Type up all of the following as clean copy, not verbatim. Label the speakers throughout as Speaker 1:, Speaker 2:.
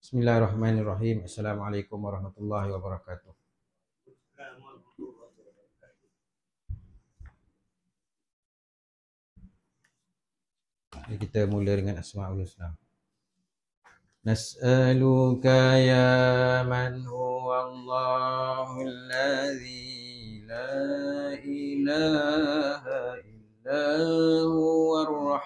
Speaker 1: Bismillahirrahmanirrahim. Assalamualaikum warahmatullahi wabarakatuh. Jadi kita mula dengan Asmaul Husna. Nas'aluka ya man huwa Allahul ladzi la ilaha illa huwar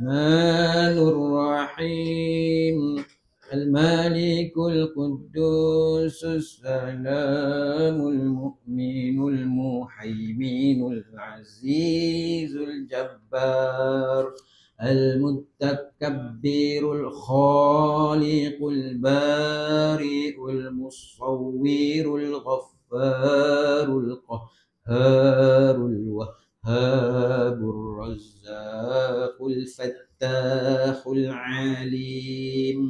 Speaker 1: rahmanur rahim. الملك القدوس السلام المؤمن المهيمن العزيز الجبار المتكبر الخالق البارئ المصور الغفار القهار الوهاب الرزاق الفتاح العليم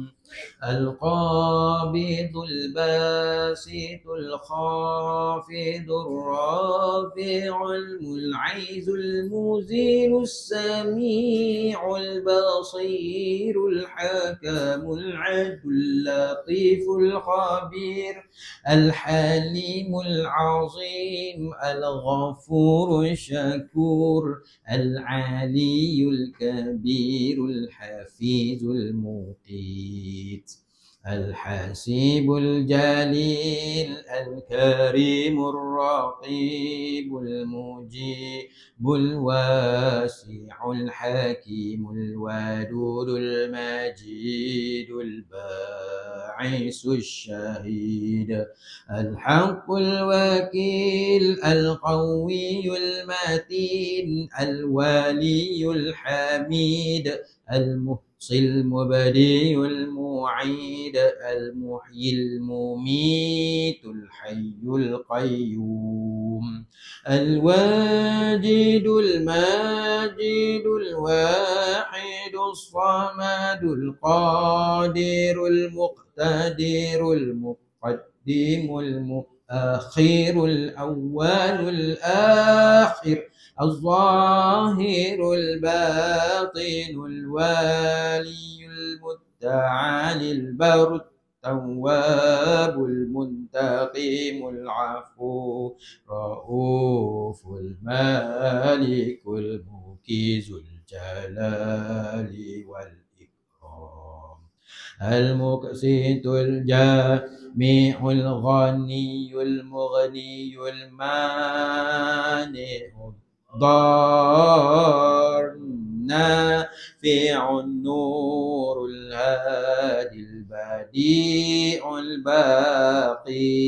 Speaker 1: القابض الباسط الخافض الرافع المنعز المزيل السميع البصير الحكم العدل اللطيف الخبير الحليم العظيم الغفور الشكور العلي الكبير الحفيظ المقيت الحسيب الجليل الكريم الرقيب المجيب الواسع الحكيم الودود المجيد الباعث الشهيد الحق الوكيل القوي المتين الولي الحميد المحصي المبدئ المعيد المحيي المميت الحي القيوم الواجد الماجد الواحد الصمد القادر المقتدر المقدم المؤخر الأول الآخر الظاهر الباطن الوالي المتعالي البر التواب المنتقم العفو رؤوف المالك المكيز الجلال والإكرام المقسط الجامع الغني المغني المانع الضار النافع النور الهادي البديع الباقي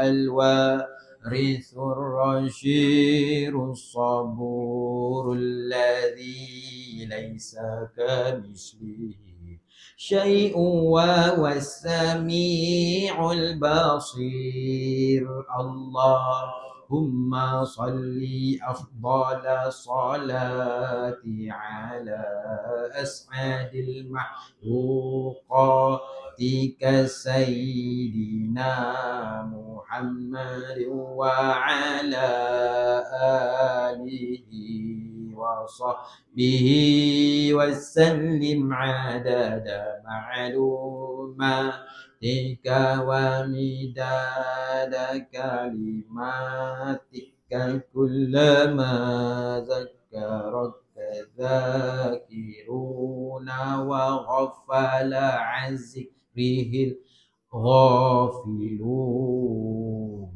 Speaker 1: الوارث الرشيد الصبور الذي ليس كمثله شيء وهو السميع البصير اللهم صل أفضل صلاة على أسعد المخلوقات كسيدنا محمد وعلى آله وصحبه وسلم عدد معلوماتك ومداد كلماتك كلما ذكرك ذاكرون وغفل عن ذكره الغافلون.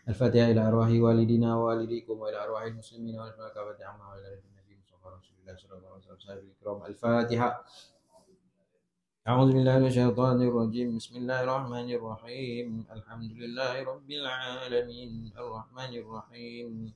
Speaker 1: الفاتحة إلى أرواح والدينا ووالديكم وإلى أرواح المسلمين والملائكة عما وإلى النبي مصطفى رسول الله صلى الله عليه وسلم الكرام. الفاتحة. أعوذ بالله من الشيطان الرجيم. بسم الله الرحمن الرحيم. الحمد لله رب العالمين الرحمن الرحيم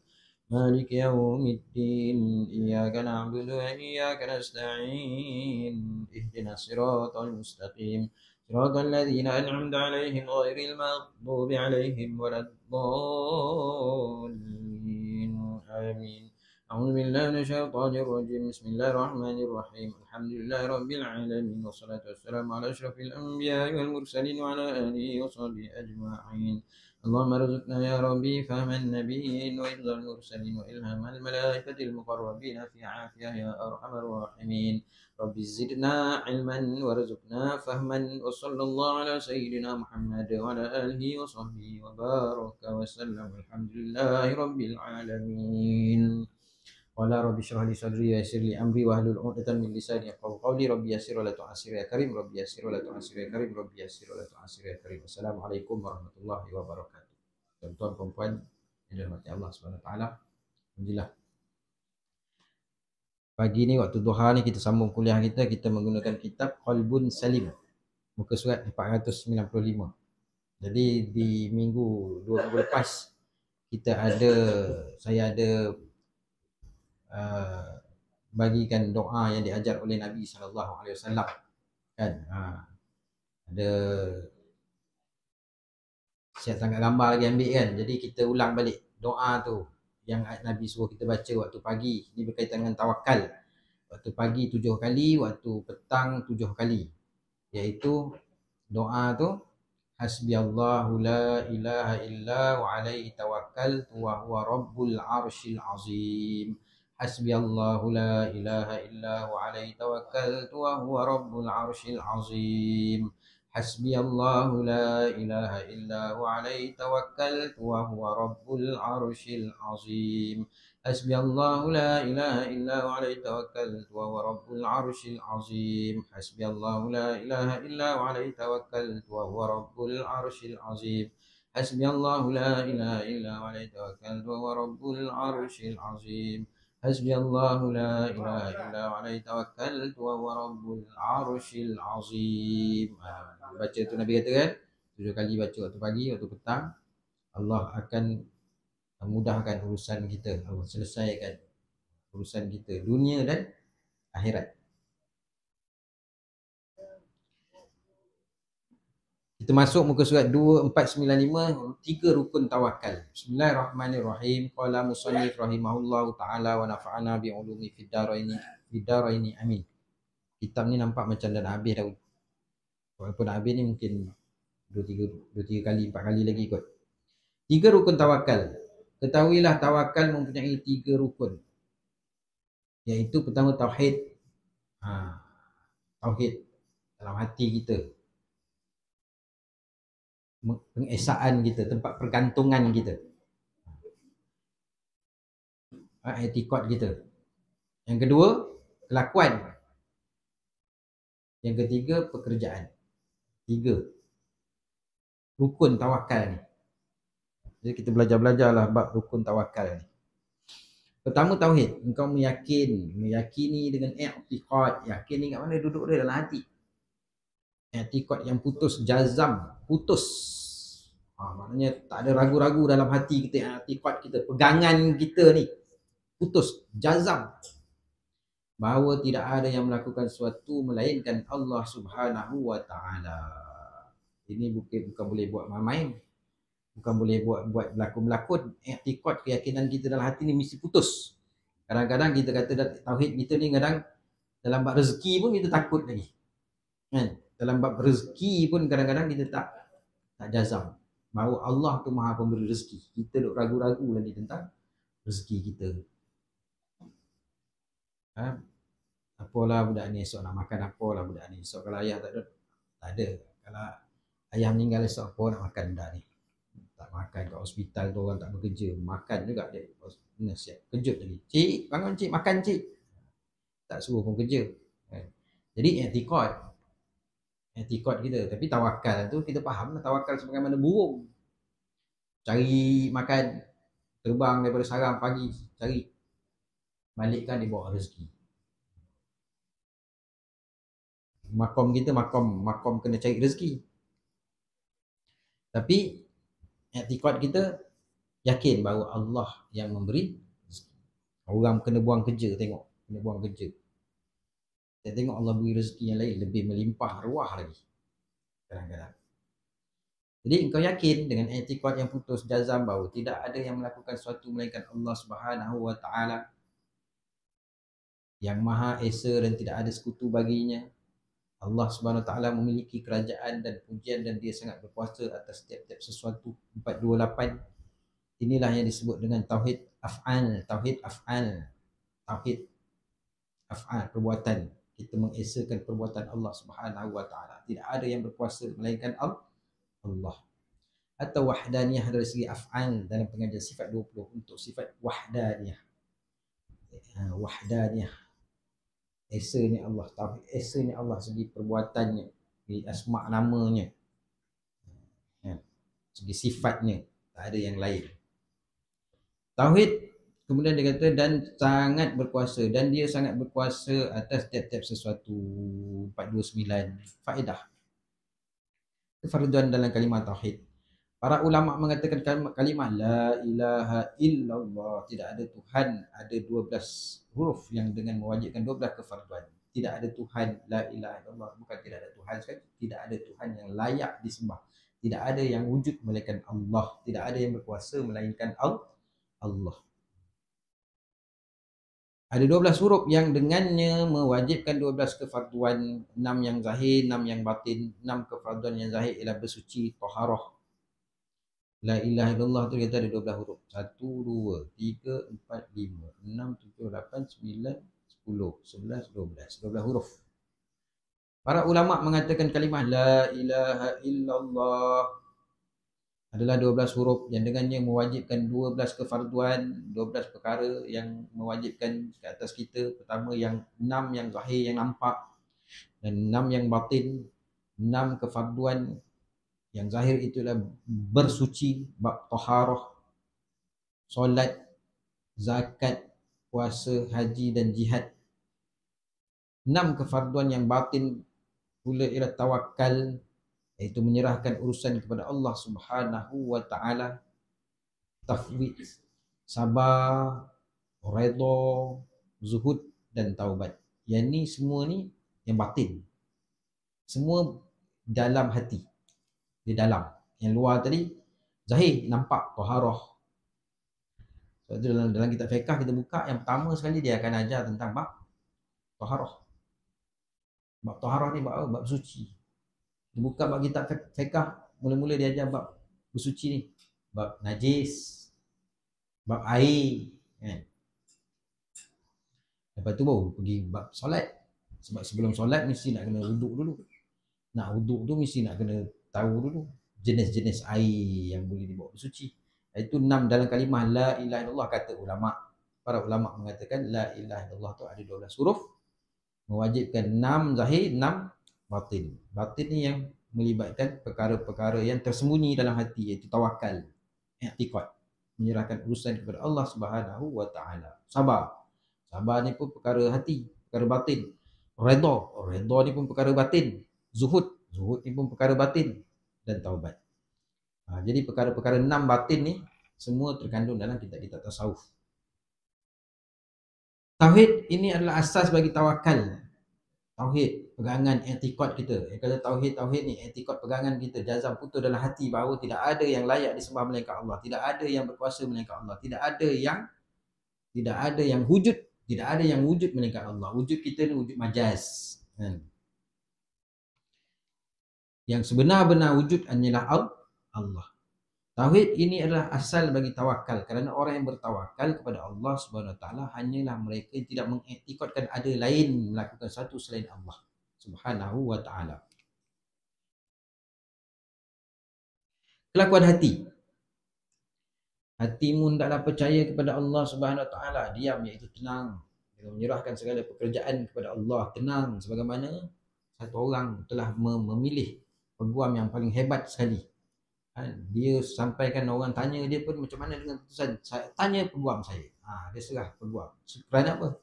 Speaker 1: مالك يوم الدين إياك نعبد وإياك نستعين اهدنا الصراط المستقيم صراط الذين أنعمت عليهم غير المغضوب عليهم ولا الضالين آمين. أعوذ بالله من الشيطان الرجيم. بسم الله الرحمن الرحيم. الحمد لله رب العالمين والصلاة والسلام على أشرف الأنبياء والمرسلين وعلى آله وصحبه أجمعين. اللهم ارزقنا يا ربي فهم النبيين وحفظ المرسلين وإلهام الملائكة المقربين في عافية يا أرحم الراحمين. رب زدنا علما وارزقنا فهما، وصلى الله على سيدنا محمد وعلى آله وصحبه وبارك وسلم، والحمد لله رب العالمين. قال رب اشرح لي صدري ويسر لي امري واحلل عقدة من لساني يفقهوا قولي. رب يسر ولا تعسر يا كريم، رب يسر ولا تعسر يا كريم، رب يسر ولا تعسر يا كريم. Assalamualaikum warahmatullahi wabarakatuh. Tuan-tuan perempuan yang dirahmati Allah Subhanahu wa taala. Alhamdulillah. Pagi ni waktu duha ni kita sambung kuliah kita menggunakan kitab Qalbun Salim. Muka surat 495. Jadi di dua minggu lepas saya ada bagikan doa yang diajar oleh Nabi SAW kan. Ada saya tangkap gambar lagi ambil kan. Jadi kita ulang balik doa tu yang Nabi suruh kita baca waktu pagi. Ini berkaitan dengan tawakal. Waktu pagi 7 kali, waktu petang 7 kali. Iaitu doa tu hasbiyallahu la ilaha illa wa alaihi tawakkaltu wa huwa rabbul arsyil azim. Hasbiyallahu la ilaha illa wa alaihi tawakkaltu wa huwa rabbul arsyil azim. Hasbiyallahu la ilaha illa wa alaihi tawakkaltu wa huwa rabbul arsyil azim. Hasbiyallahu la ilaha illa wa alaihi tawakkaltu wa huwa rabbul arsyil azim. Hasbiyallahu la ilaha illa wa alaihi tawakkaltu wa huwa rabbul arsyil azim. Hasbiyallahu la ilaha illa wa alaihi tawakkaltu wa huwa rabbul arsyil azim. Hasbiyallahu la ilaha illa wa alaihi tawakkaltu wa huwa rabbul arsyil azim. Baca tu Nabi kata kan, 7 kali baca waktu pagi, waktu petang. Allah akan mudahkan urusan kita, Allah selesaikan urusan kita dunia dan akhirat. Kita masuk muka surat 2495, 3 rukun tawakal. Bismillahirrahmanirrahim. Qala musannif rahimahullahu taala wa nafa'ana bi ulumi fid daraini amin. Kitab ni nampak macam dah nak habis dah. Walaupun nak habis ni mungkin 2-3 kali, 4 kali lagi kot. 3 rukun tawakal. Ketahuilah tawakal mempunyai 3 rukun. Iaitu pertama tauhid. Tauhid dalam hati kita. Pengesaan kita, tempat pergantungan kita. Etikot kita. Yang kedua, kelakuan. Yang ketiga, pekerjaan. 3 rukun tawakal ni. Jadi kita belajar-belajarlah bab rukun tawakal ni. Pertama tauhid, engkau meyakini dengan i'tiqad. Yakin ni kat mana? Duduk dia dalam hati. I'tiqad yang putus, jazam, putus. Maknanya tak ada ragu-ragu dalam hati kita, i'tiqad kita, pegangan kita ni putus, jazam, bahawa tidak ada yang melakukan sesuatu melainkan Allah Subhanahu wa taala. Ini bukan boleh buat main-main. Bukan boleh buat berlakon-berlakon. I'tiqad, keyakinan kita dalam hati ni mesti putus. Kadang-kadang kita kata tauhid kita ni kadang dalam bab rezeki pun kita takut lagi. Kan? Dalam bab rezeki pun kadang-kadang kita tak jazam bahawa Allah tu Maha Pemberi rezeki. Kita duk ragu-ragu lagi tentang rezeki kita. Apalah budak ni esok nak makan apalah budak ni. Esok kalau ayah tak ada. Kalau ayah meninggal esok apa nak makan budak ni. Tak makan kat hospital tu orang tak bekerja. Makan juga dia. Siap. Kejut lagi. Cik, bangun cik, makan cik. Tak suruh pun kerja. Jadi etikot kita. Tapi tawakal tu kita faham lah. Tawakal sebagaimana burung. Cari makan. Terbang daripada sarang pagi. Cari. Balikkan dia bawa rezeki. Makom kita makom kena cari rezeki. Tapi etikot kita yakin bahawa Allah yang memberi rezeki. Orang kena buang kerja, tengok. Kena buang kerja. Kita tengok Allah beri rezeki yang lain lebih melimpah ruah lagi. Kadang-kadang. Jadi engkau yakin dengan etikot yang putus jazam bahawa tidak ada yang melakukan sesuatu melainkan Allah Subhanahu wa taala yang Maha Esa dan tidak ada sekutu baginya. Allah Subhanahu Wa Taala memiliki kerajaan dan pujian dan dia sangat berkuasa atas setiap-tiap sesuatu. 428 inilah yang disebut dengan tauhid af'al, tauhid af'al, tauhid af'al, perbuatan. Kita mengesakan perbuatan Allah Subhanahu Wa Taala. Tidak ada yang berkuasa melainkan Allah. Atau wahdaniyah dari segi af'al dalam pengajian sifat 20 untuk sifat wahdaniyah. Wahdaniyah, esanya Allah, tauhid esanya Allah segi perbuatannya, segi asma namanya, segi sifatnya, tak ada yang lain. Tauhid kemudian dia kata dan sangat berkuasa, dan dia sangat berkuasa atas tiap-tiap sesuatu. 429 faedah kefarduan dalam kalimah tauhid. Para ulama mengatakan kalimah la ilaha illallah, tidak ada Tuhan, ada 12 huruf yang dengan mewajibkan 12 kefarduan. Tidak ada Tuhan, la ilaha illallah, bukan tidak ada Tuhan sekali, tidak ada Tuhan yang layak disembah. Tidak ada yang wujud melainkan Allah, tidak ada yang berkuasa melainkan Allah. Ada 12 huruf yang dengannya mewajibkan 12 kefarduan, 6 yang zahir, 6 yang batin. 6 kefarduan yang zahir ialah bersuci, taharah. La ilaha illallah tu kita ada 12 huruf. 1, 2, 3, 4, 5, 6, 7, 8, 9, 10, 11, 12. 12 huruf. Para ulama mengatakan kalimah la ilaha illallah adalah 12 huruf yang dengannya mewajibkan 12 kefarduan, 12 perkara yang mewajibkan ke atas kita. Pertama yang 6 yang zahir yang nampak, dan 6 yang batin. 6 kefarduan yang zahir itulah bersuci, bab taharah, solat, zakat, puasa, haji dan jihad. 6 kefarduan yang batin pula ialah tawakal, iaitu menyerahkan urusan kepada Allah Subhanahu Wa Taala, tafwid, sabar, redha, zuhud dan taubat. Yang ni semua ni yang batin. Semua dalam hati. Di dalam. Yang luar tadi zahir, nampak, taharah. Sebab itu dalam kitab fiqh kita buka, yang pertama sekali dia akan ajar tentang bab taharah. Bab taharah ni bab apa? Bab suci. Dia buka bab kitab fiqh, mula-mula dia ajar bab bersuci ni. Bab najis, bab air, kan? Lepas tu baru pergi bab solat. Sebab sebelum solat mesti nak kena wuduk dulu. Nak wuduk tu mesti nak kena tahu dulu jenis-jenis air yang boleh dibawa bersuci. Itu 6 dalam kalimah la ilaha illallah, kata ulama. Para ulama mengatakan la ilaha illallah tu ada 12 huruf, mewajibkan 6 zahir, 6 batin. Batin ni yang melibatkan perkara-perkara yang tersembunyi dalam hati, iaitu tawakal, i'tiqad, menyerahkan urusan kepada Allah Subhanahu Wa Taala. Sabar. Sabar ni pun perkara hati, perkara batin. Redha. Redha ni pun perkara batin. Zuhud. Zuhud ni pun perkara batin. Dan taubat. Jadi perkara-perkara 6 batin ni semua terkandung dalam kitab-kitab tasawuf. Tauhid ini adalah asas bagi tawakal. Tauhid, pegangan i'tiqad kita. Kalau tauhid ni i'tiqad, pegangan kita, jazam putus dalam hati bahawa tidak ada yang layak disembah melainkan Allah, tidak ada yang berkuasa melainkan Allah, tidak ada yang wujud, tidak ada yang wujud melainkan Allah. Wujud kita ni wujud majaz, kan? Yang sebenar-benar wujud hanyalah Allah. Tauhid ini adalah asal bagi tawakal, kerana orang yang bertawakal kepada Allah Subhanahu Wa Taala hanyalah mereka yang tidak mengiktikadkan ada lain melakukan satu selain Allah Subhanahu Wa Taala. Kelakuan hati. Hatimu hendaklah percaya kepada Allah Subhanahu Wa Taala, diam iaitu tenang, dengan menyerahkan segala pekerjaan kepada Allah, tenang, sebagaimana satu orang telah memilih peguam yang paling hebat sekali. Dia sampaikan, orang tanya dia pun macam mana dengan keputusan, saya tanya peguam saya. Dia serah peguam. Kerana apa?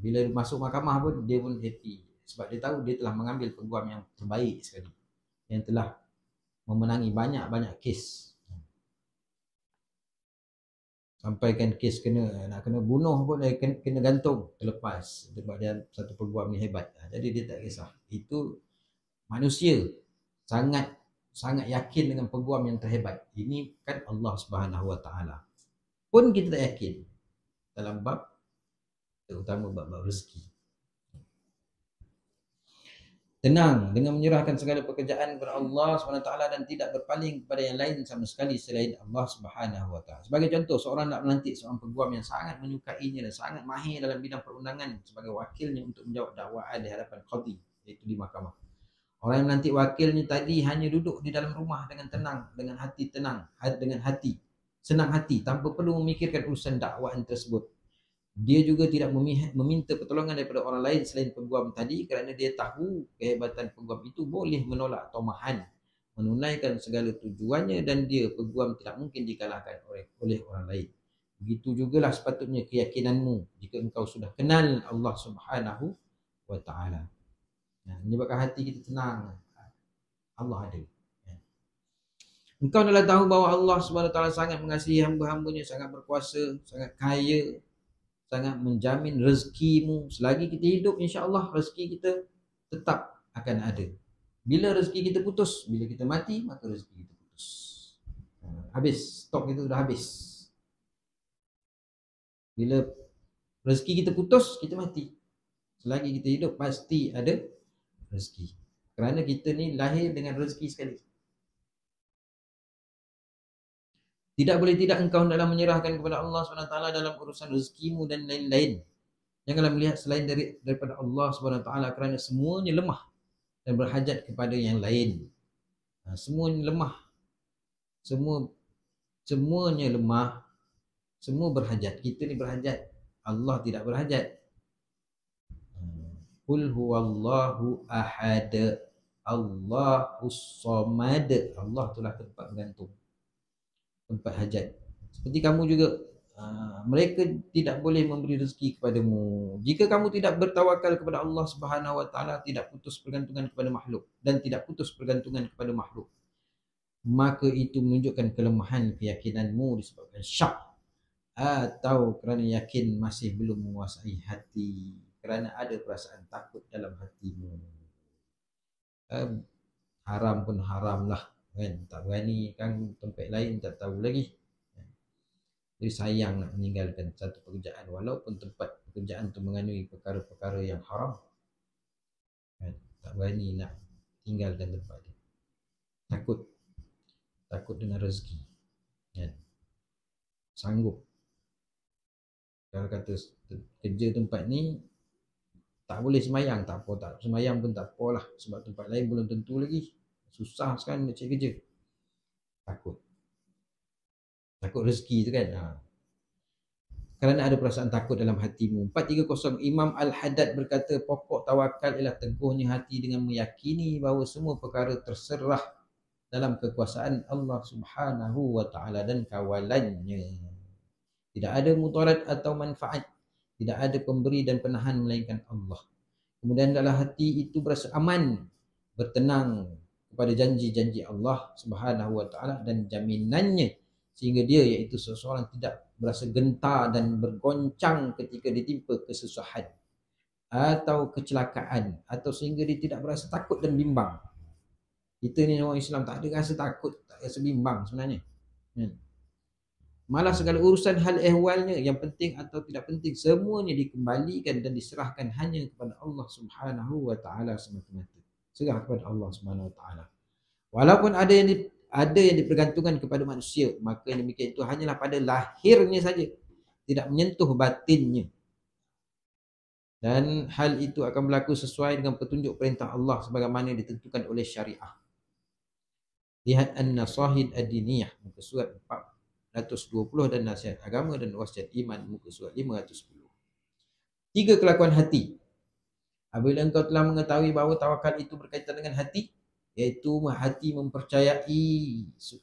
Speaker 1: Bila masuk mahkamah pun dia pun happy, sebab dia tahu dia telah mengambil peguam yang terbaik sekali, yang telah memenangi banyak-banyak kes. Sampaikan kes nak kena bunuh pun kena gantung terlepas, sebab dia satu peguam ni hebat. Jadi dia tak kisah. Itu manusia sangat yakin dengan peguam yang terhebat. Ini kan Allah Subhanahu Wa Taala. Pun kita tak yakin dalam bab, terutama bab rezeki. tenang dengan menyerahkan segala pekerjaan kepada Allah SWT dan tidak berpaling kepada yang lain sama sekali selain Allah Subhanahu Wa Taala. Sebagai contoh, seorang nak melantik seorang peguam yang sangat menyukainya dan sangat mahir dalam bidang perundangan sebagai wakilnya untuk menjawab dakwaan di hadapan qadhi, iaitu di mahkamah. Orang yang melantik wakilnya tadi hanya duduk di dalam rumah dengan tenang, dengan hati tenang, dengan hati senang hati tanpa perlu memikirkan urusan dakwaan tersebut. Dia juga tidak meminta pertolongan daripada orang lain selain peguam tadi kerana dia tahu kehebatan peguam itu boleh menolak tomahan, menunaikan segala tujuannya dan dia peguam tidak mungkin dikalahkan oleh orang lain. Begitu jugalah sepatutnya keyakinanmu jika engkau sudah kenal Allah Subhanahu Wa Taala. Menyebabkan hati kita tenang. Allah ada. Engkau adalah tahu bahawa Allah Subhanahu Wa Taala sangat mengasihi hamba-hambanya, sangat berkuasa, sangat kaya, sangat menjamin rezekimu. Selagi kita hidup, insya-Allah rezeki kita tetap akan ada. Bila rezeki kita putus, bila kita mati, maka rezeki kita putus. Habis, stok kita sudah habis. Bila rezeki kita putus, kita mati. Selagi kita hidup, pasti ada rezeki. Kerana kita ni lahir dengan rezeki sekali. Tidak boleh tidak engkau hendaklah menyerahkan kepada Allah SWT dalam urusan rezekimu dan lain-lain. Janganlah melihat selain daripada Allah SWT kerana semuanya lemah dan berhajat kepada yang lain. Semuanya lemah. Semuanya lemah. Semua berhajat. Kita ni berhajat. Allah tidak berhajat. Qul huwallahu ahad. Allahus samad. Allah itulah tempat bergantung, tempat hajat. Seperti kamu juga, mereka tidak boleh memberi rezeki kepadamu. Jika kamu tidak bertawakal kepada Allah Subhanahu Wa Taala, tidak putus pergantungan kepada makhluk dan tidak putus pergantungan kepada makhluk, maka itu menunjukkan kelemahan keyakinanmu disebabkan syak atau kerana yakin masih belum menguasai hati, kerana ada perasaan takut dalam hatimu. Haram pun haram lah kan, tak berani kan, tempat lain tak tahu lagi. Jadi sayang nak meninggalkan satu pekerjaan walaupun tempat pekerjaan tu mengandungi perkara-perkara yang haram kan, tak berani nak tinggalkan tempat dia. Takut dengan rezeki kan. Sanggup kalau kata kerja tempat ni tak boleh semayang, tak apa, tak semayang pun tak apalah, sebab tempat lain belum tentu lagi. Susah sekarang nak cari kerja. Takut rezeki tu kan. Kerana ada perasaan takut dalam hatimu. 430 Imam Al-Haddad berkata, pokok tawakal ialah teguhnya hati dengan meyakini bahawa semua perkara terserah dalam kekuasaan Allah Subhanahu Wa Taala dan kawalannya. Tidak ada mudarat atau manfaat, tidak ada pemberi dan penahan melainkan Allah. Kemudian dalam hati itu berasa aman, bertenang kepada janji-janji Allah Subhanahu Wa Taala dan jaminannya, sehingga dia iaitu seseorang tidak berasa gentar dan bergoncang ketika ditimpa kesusahan atau kecelakaan, atau sehingga dia tidak berasa takut dan bimbang. Kita ni orang Islam tak ada rasa takut, tak rasa bimbang sebenarnya. Malah segala urusan hal ehwalnya, yang penting atau tidak penting, semuanya dikembalikan dan diserahkan hanya kepada Allah Subhanahu Wa Taala semata-mata. Serah kepada Allah Subhanahu Wa Taala. Walaupun ada yang dipergantungkan kepada manusia, maka demikian itu hanyalah pada lahirnya saja, tidak menyentuh batinnya. Dan hal itu akan berlaku sesuai dengan petunjuk perintah Allah sebagaimana ditentukan oleh syariah. Lihat An-Nasahid Ad-Diniyah muka surat 420 dan Nasihat Agama dan Wasiat Iman muka surat 510. 3 kelakuan hati. Apabila engkau telah mengetahui bahawa tawakal itu berkaitan dengan hati, iaitu hati mempercayai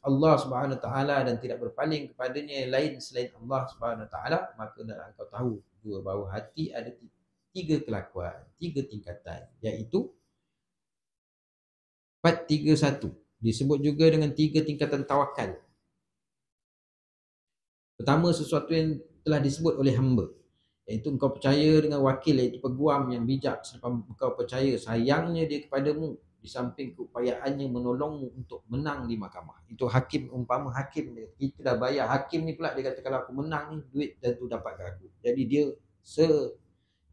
Speaker 1: Allah Subhanahu Wa Taala dan tidak berpaling kepadanya lain selain Allah Subhanahu Wa Taala, maka hendaklah engkau tahu juga bahawa hati ada 3 kelakuan, 3 tingkatan, iaitu 431. Disebut juga dengan 3 tingkatan tawakal. Pertama, sesuatu yang telah disebut oleh hamba, iaitu engkau percaya dengan wakil, iaitu peguam yang bijak, selepas engkau percaya sayangnya dia kepadamu, di samping keupayaannya menolongmu untuk menang di mahkamah. Itu hakim, umpama hakim dia, kita dah bayar hakim ni pula, dia kata kalau aku menang ni, duit dan tu dapat ke aku. Jadi dia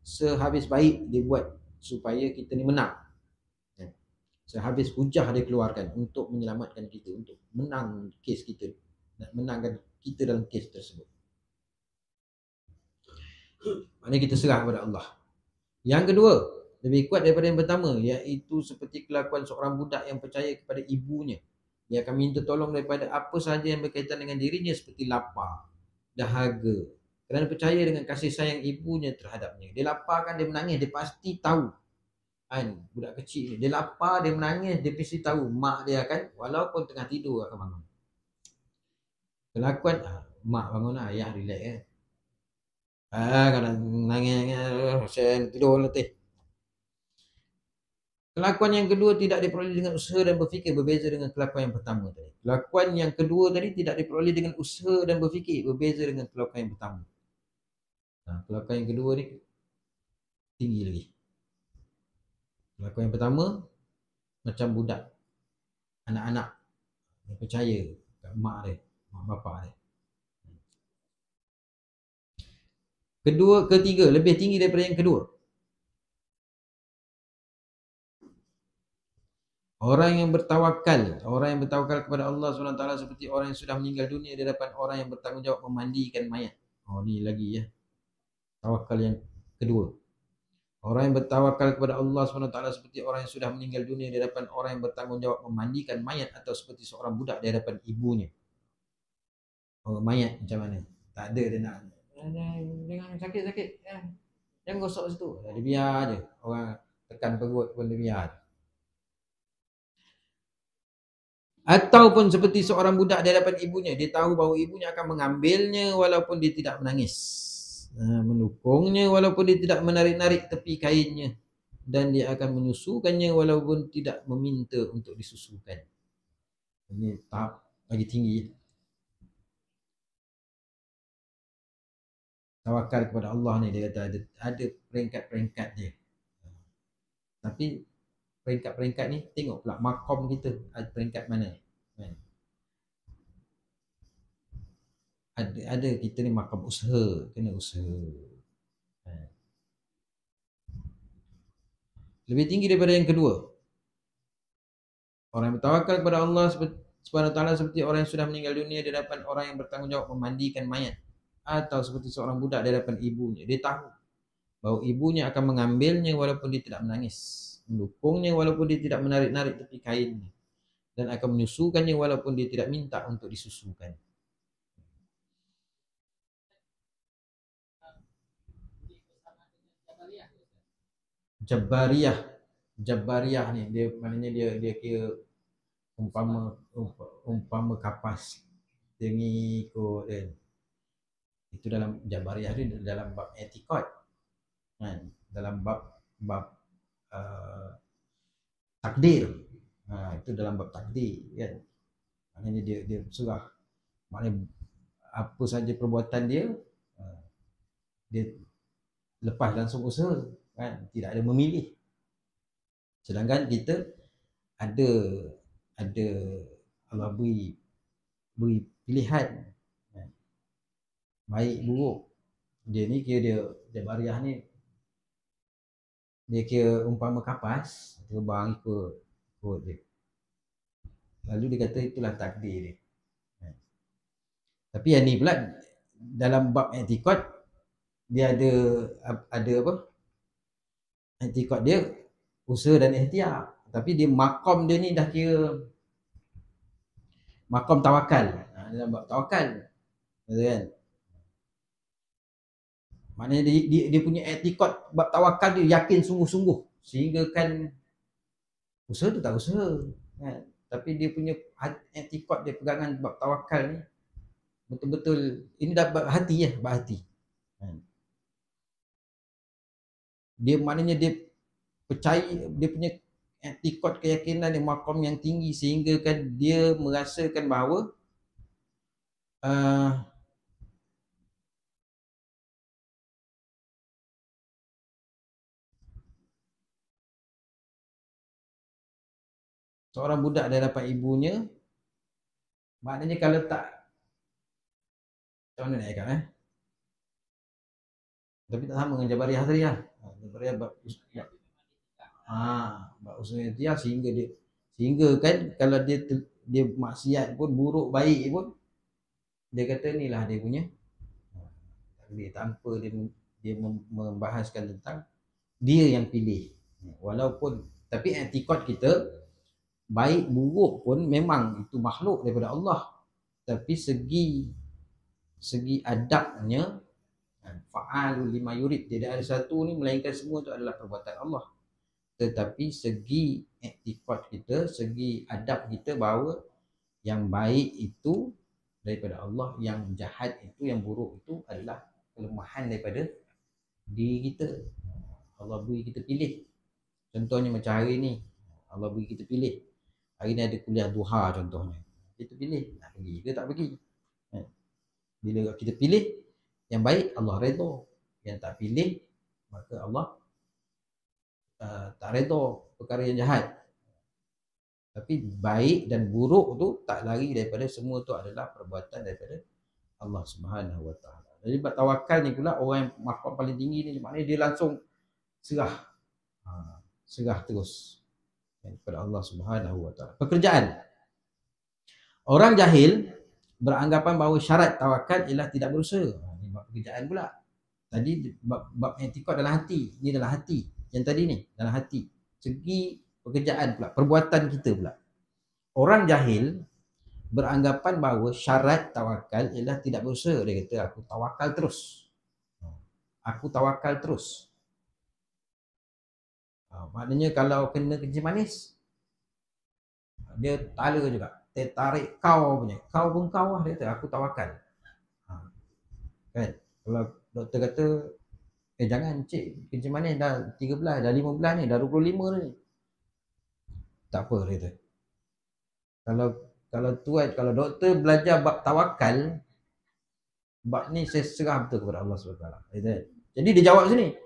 Speaker 1: sehabis baik dia buat supaya kita ni menang. Sehabis hujah dia keluarkan untuk menyelamatkan kita, untuk menang kes kita, nak menangkan kita dalam kes tersebut. Maknanya kita serah kepada Allah. Yang kedua, lebih kuat daripada yang pertama, iaitu seperti kelakuan seorang budak yang percaya kepada ibunya. Dia akan minta tolong daripada apa sahaja yang berkaitan dengan dirinya, seperti lapar, dahaga, kerana percaya dengan kasih sayang ibunya terhadapnya. Dia lapar kan, dia menangis, dia pasti tahu kan, budak kecil dia lapar, dia menangis, dia pasti tahu mak dia kan, walaupun tengah tidur akan bangun. Kelakuan mak bangun lah, ayah relax kan. Kalau nangis saya tidur letih. Kelakuan yang kedua tidak diperoleh dengan usaha dan berfikir, berbeza dengan kelakuan yang pertama tadi. Kelakuan yang kedua tadi tidak diperoleh dengan usaha dan berfikir, berbeza dengan kelakuan yang pertama. Nah, kelakuan yang kedua ni tinggi lagi. Kelakuan yang pertama macam budak, anak-anak yang percaya kat mak dia, mak bapak dia. Ketiga lebih tinggi daripada yang kedua. Orang yang bertawakal kepada Allah SWT seperti orang yang sudah meninggal dunia di hadapan orang yang bertanggungjawab memandikan mayat. Oh, ni lagi ya. Tawakal yang kedua. Orang yang bertawakal kepada Allah SWT seperti orang yang sudah meninggal dunia di hadapan orang yang bertanggungjawab memandikan mayat, atau seperti seorang budak di hadapan ibunya. Oh, mayat macam mana? Tak ada dia nak. Jangan sakit-sakit. Jangan gosok situ. Dia biar je. Orang tekan perut pun dia biar. Ataupun seperti seorang budak di hadapan ibunya, dia tahu bahawa ibunya akan mengambilnya walaupun dia tidak menangis, mendukungnya walaupun dia tidak menarik-narik tepi kainnya, dan dia akan menyusukannya walaupun tidak meminta untuk disusukan. Ini tahap lagi tinggi. Tawakal kepada Allah ni, dia kata ada peringkat-peringkat dia. Tapi peringkat-peringkat ni tengok pula makom kita ada peringkat mana kan? Ada kita ni makom usaha, kena usaha kan? Lebih tinggi daripada yang kedua. Orang yang bertawakal kepada Allah Subhanahu wa taala seperti orang yang sudah meninggal dunia di hadapan orang yang bertanggungjawab memandikan mayat, atau seperti seorang budak di hadapan ibunya. Dia tahu bahawa ibunya akan mengambilnya walaupun dia tidak menangis, mendukungnya walaupun dia tidak menarik-narik tepi kainnya, dan akan menyusukannya walaupun dia tidak minta untuk disusukan. Jabariyah ni dia maknanya dia kira umpama kapas dia ngikut kan. Itu dalam Jabariyah ni dalam bab etikad kan, dalam bab takdir. Itu dalam bab takdir kan. Maknanya dia surah. Maknanya apa saja perbuatan dia lepas langsung usaha kan, tidak ada memilih. Sedangkan kita ada Allah beri pilihan kan? Baik buruk. Dia ni kira dia Jabariyah ni dia kira umpama kapas terbang ikut dia. Lalu dia kata itulah takdir dia. Tapi yang ni pula dalam bab etikad dia ada apa? Etikad dia usaha dan ikhtiar. Tapi dia makom dia ni dah kira makom tawakal. Dalam bab tawakal. Kan? Maknanya dia punya etikad bab tawakal dia yakin sungguh-sungguh. Sehingga kan usaha tu tak usaha. Kan? Tapi dia punya etikad dia, pegangan bab tawakal ni betul-betul ini dah bab hati ya, bab hati. Dia maknanya dia percaya, dia punya etikad keyakinan dia makom yang tinggi sehingga kan dia merasakan bahawa seorang budak dah dapat ibunya, maknanya kalau tak macam mana nak cakap tapi tak sama dengan Jabariyah tadi lah. Jabariyah bab usaha dia sehingga dia Sehingga kan kalau dia maksiat pun, buruk baik pun, dia kata inilah dia punya takdir, tanpa dia membahaskan tentang dia yang pilih. Walaupun tapi etikot kita baik buruk pun memang itu makhluk daripada Allah, tapi segi adabnya fa'alul lima yurid, tidak ada satu ni melainkan semua itu adalah perbuatan Allah. Tetapi segi etikot kita, segi adab kita, bahawa yang baik itu daripada Allah, yang jahat itu, yang buruk itu adalah kelemahan daripada diri kita. Allah beri kita pilih. Contohnya macam hari ni, Allah beri kita pilih. Hari ni ada kuliah duha contohnya, kita pilih nak pergi ke tak pergi. Bila kita pilih yang baik, Allah redha. Yang tak pilih, maka Allah tak redha perkara yang jahat. Tapi baik dan buruk tu tak lari daripada, semua tu adalah perbuatan daripada Allah Subhanahu Wa Taala. Jadi tawakal ni pula, orang yang maqam paling tinggi ni, maknanya dia langsung serah. Serah terus kepada Allah Subhanahu Wa Taala. Pekerjaan. Orang jahil beranggapan bahawa syarat tawakal ialah tidak berusaha. Ini bab pekerjaan pula. Tadi bab etikot dalam hati, ni dalam hati. Yang tadi ni dalam hati. Segi pekerjaan pula, perbuatan kita pula. Orang jahil beranggapan bahawa syarat tawakal ialah tidak berusaha. Dia kata aku tawakal terus. Aku tawakal terus. Maknanya kalau kena kencing manis, dia tala juga. Dia tarik kau punya. Kau pun kau lah, dia kata aku tawakal. Kan? Kalau doktor kata, jangan cik, kencing manis dah 13, dah 15 ni, dah 25 ni. Tak apa, dia kata. Kalau doktor belajar bab tawakal, bab ni saya serah betul kepada Allah SWT. Jadi dia jawab sini,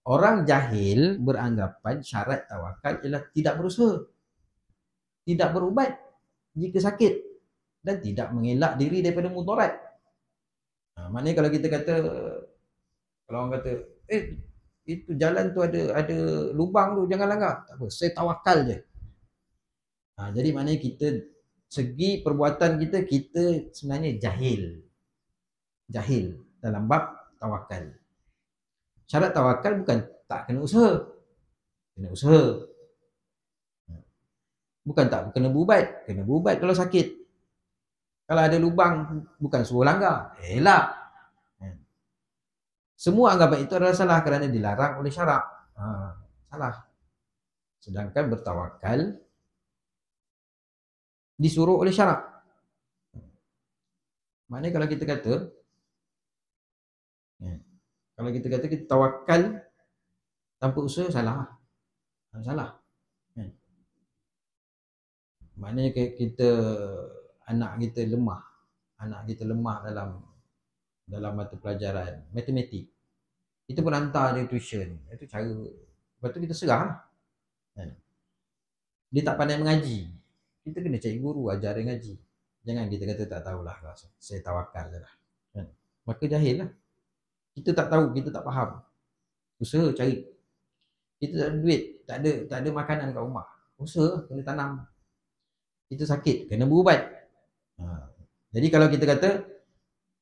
Speaker 1: orang jahil beranggapan syarat tawakal ialah tidak berusaha, tidak berubat jika sakit, dan tidak mengelak diri daripada mudarat. Maknanya kalau kita kata, kalau orang kata, itu jalan tu ada lubang tu, jangan langgar. Tak apa, saya tawakal je. Jadi maknanya kita, segi perbuatan kita sebenarnya jahil dalam bab tawakal. Syarat tawakal bukan tak kena usaha, kena usaha. Bukan tak kena berubat, kena berubat kalau sakit. Kalau ada lubang, bukan suruh langgar, elak. Semua anggapan itu adalah salah kerana dilarang oleh syarak. Salah. Sedangkan bertawakal disuruh oleh syarak. Maknanya kalau kita kata kita tawakal tanpa usaha, salah. Salah. Maknanya kita, anak kita lemah dalam mata pelajaran matematik, kita pun hantar dia tuition. Itu cara. Lepas tu kita serah. Dia tak pandai mengaji, kita kena cari guru ajar dia ngaji. Jangan kita kata tak tahulah, saya tawakal je lah. Maka jahil lah. Kita tak tahu, kita tak faham. Usaha cari. Kita tak ada duit, tak ada makanan kat rumah, usaha, kena tanam. Kita sakit, kena berubat. Jadi kalau kita kata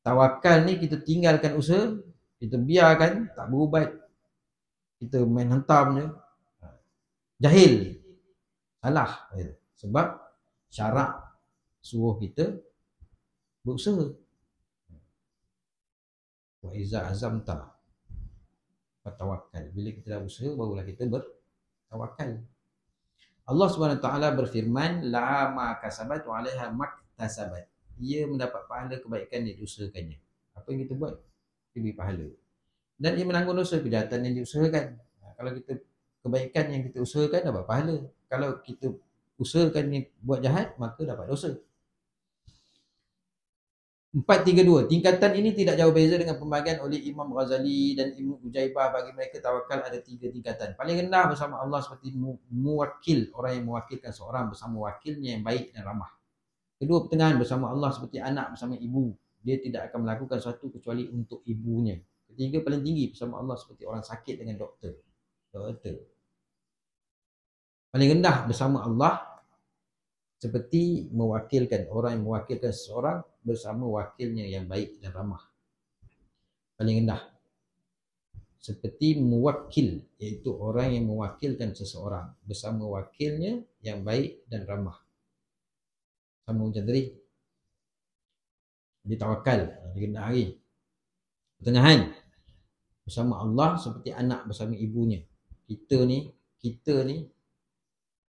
Speaker 1: tawakal ni kita tinggalkan usaha, kita biarkan, tak berubat, kita main hentam je, jahil, salah. Sebab syarak suruh kita berusaha. Wa iza azamta fatawakal. Bila kita dah usaha, barulah kita bertawakal. Allah SWT berfirman, la ma kasabat wa 'alaiha maktasabat. Ia mendapat pahala kebaikan yang diusahakannya. Apa yang kita buat, dia beri pahala. Dan ia menanggung dosa kejahatan yang diusahakan. Kalau kita kebaikan yang kita usahakan, dapat pahala. Kalau kita usahakan yang buat jahat, maka dapat dosa. 432. Tingkatan ini tidak jauh beza dengan pembagian oleh Imam Ghazali dan Ibn Ujaibah. Bagi mereka tawakal ada 3 tingkatan. Paling rendah bersama Allah seperti muwakil, orang yang mewakilkan seorang bersama wakilnya yang baik dan ramah. Kedua, pertengahan bersama Allah seperti anak bersama ibu. Dia tidak akan melakukan sesuatu kecuali untuk ibunya. Ketiga, paling tinggi bersama Allah seperti orang sakit dengan doktor. Paling rendah bersama Allah seperti mewakilkan orang yang mewakilkan seseorang bersama wakilnya yang baik dan ramah. Paling rendah. Seperti muwakil, iaitu orang yang mewakilkan seseorang bersama wakilnya yang baik dan ramah. Sama macam tadi. Dia tawakal, dia rendah hari. Pertengahan. Bersama Allah seperti anak bersama ibunya. Kita ni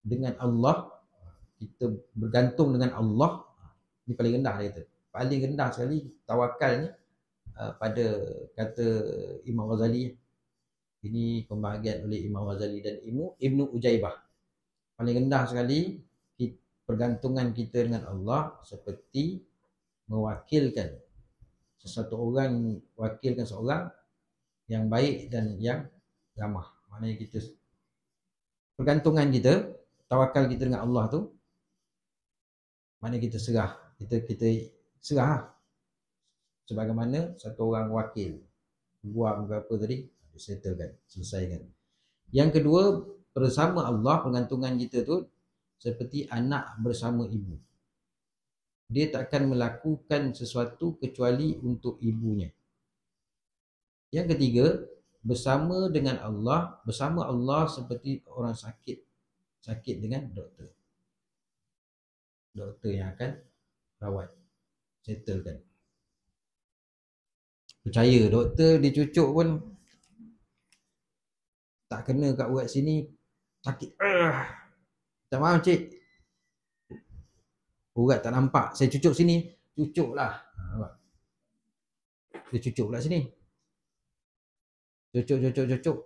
Speaker 1: dengan Allah, kita bergantung dengan Allah, ni paling rendah dia kata. Paling rendah sekali tawakal ni pada kata Imam Ghazali. Ini pembahagian oleh Imam Ghazali dan Ibnu Ujaibah. Paling rendah sekali pergantungan kita dengan Allah seperti mewakilkan sesuatu orang, wakilkan seorang yang baik dan yang ramah. Maknanya kita pergantungan kita, tawakal kita dengan Allah tu, maknanya kita serah, kita serah sebagaimana satu orang wakil buat berapa tadi, settlekan, selesaikan. Yang kedua, bersama Allah, pergantungan kita tu seperti anak bersama ibu. Dia takkan melakukan sesuatu kecuali untuk ibunya. Yang ketiga, bersama dengan Allah, bersama Allah seperti orang sakit dengan doktor. Doktor yang akan rawat, settlekan. Percaya doktor dicucuk pun tak kena kat urat sini, sakit. Tak maaf cik, urat tak nampak, saya cucuk sini, cucuk lah. Dia cucuk pula sini, cucuk.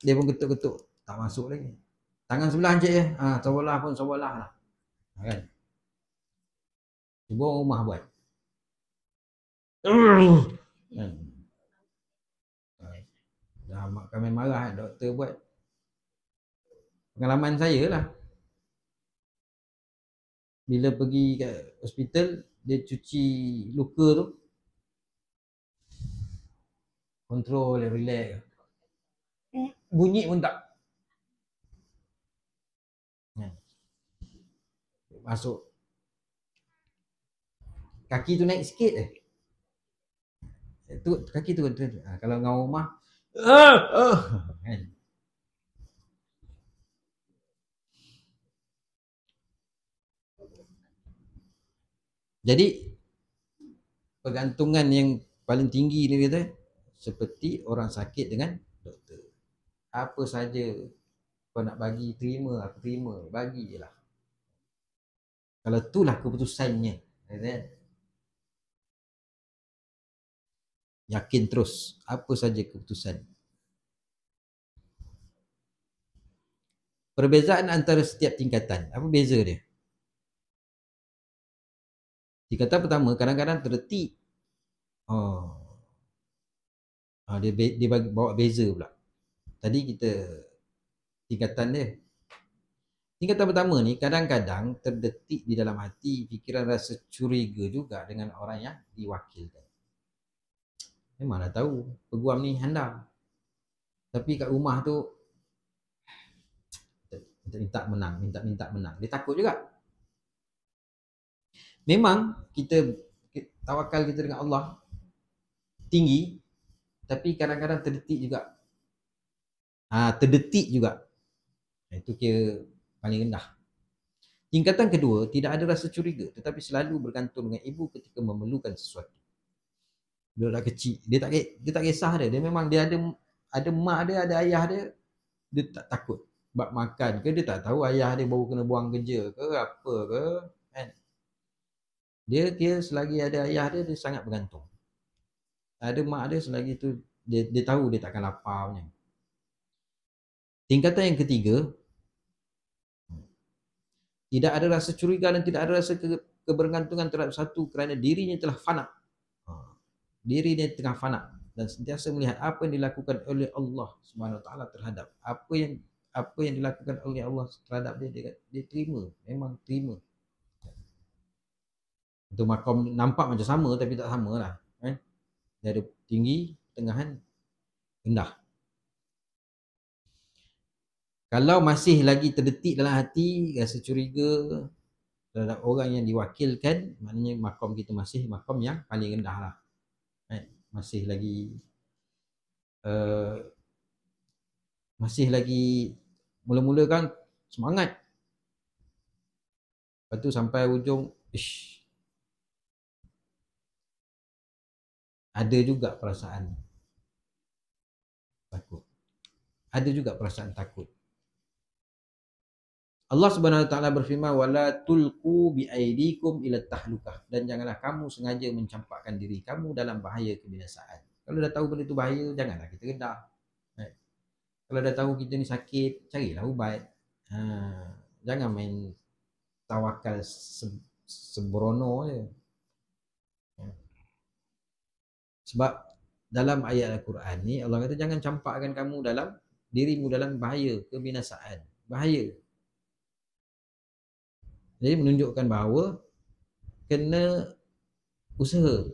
Speaker 1: Dia pun ketuk-ketuk, tak masuk lagi. Tangan sebelah cik je, sawalah pun sawalah lah. Kan? Cuba rumah buat. Kan? Dah mak kami marah doktor buat. Pengalaman saya lah. Bila pergi kat hospital, dia cuci luka tu, kontrol, relax. Bunyi pun tak. Masuk. Kaki tu naik sikit je. Tu kaki tu kalau dengan rumah kan. Jadi pergantungan yang paling tinggi ni kata seperti orang sakit dengan doktor. Apa saja kau nak bagi, terima, aku terima, bagi je lah. Kalau itulah keputusannya, kan? Yakin terus apa saja keputusan. Perbezaan antara setiap tingkatan, apa beza dia? Tingkatan pertama kadang-kadang terdetik. Dia bagi bawa beza pula. Tadi kita tingkatan dia. Tingkatan pertama ni kadang-kadang terdetik di dalam hati fikiran rasa curiga juga dengan orang yang diwakilkan. Memang dah tahu peguam ni handal, tapi kat rumah tu minta menang. Dia takut juga. Memang kita tawakal kita dengan Allah tinggi, tapi kadang-kadang terdetik juga. Terdetik juga. Itu kira paling rendah. Tingkatan kedua, tidak ada rasa curiga, tetapi selalu bergantung dengan ibu ketika memerlukan sesuatu. Budak kecil, dia tak kisah dia. Dia memang dia ada mak dia, ada ayah dia. Dia tak takut. Bab makan ke, dia tak tahu ayah dia baru kena buang kerja ke apa ke, kan? Dia selagi ada ayah dia, dia sangat bergantung. Ada mak dia, selagi tu dia tahu dia takkan lapar punya. Tingkatan yang ketiga, tidak ada rasa curiga dan tidak ada rasa kebergantungan terhadap satu kerana dirinya telah fana. Dirinya tengah fana dan sentiasa melihat apa yang dilakukan oleh Allah Subhanahu Wa Taala terhadap apa yang dilakukan oleh Allah terhadap dia terima, memang terima. Itu makom nampak macam sama tapi tak sama lah, kan? Dia ada tinggi, tengahan, rendah. Kalau masih lagi terdetik dalam hati, rasa curiga terhadap orang yang diwakilkan, maknanya maqam kita masih maqam yang paling rendah lah. Masih lagi masih lagi mula-mula kan semangat. Lepas tu sampai ujung, ada juga perasaan takut. Ada juga perasaan takut. Allah Subhanahu Wa Taala berfirman, wala tulqu bi aidikum ila tahlukah, dan janganlah kamu sengaja mencampakkan diri kamu dalam bahaya kebinasaan. Kalau dah tahu benda itu bahaya, janganlah kita redah. Kalau dah tahu kita ni sakit, carilah ubat. Jangan main tawakal sembrono je. Sebab dalam ayat Al-Quran ni Allah kata jangan campakkan kamu dalam dirimu dalam bahaya kebinasaan. Bahaya. Jadi menunjukkan bahawa kena usaha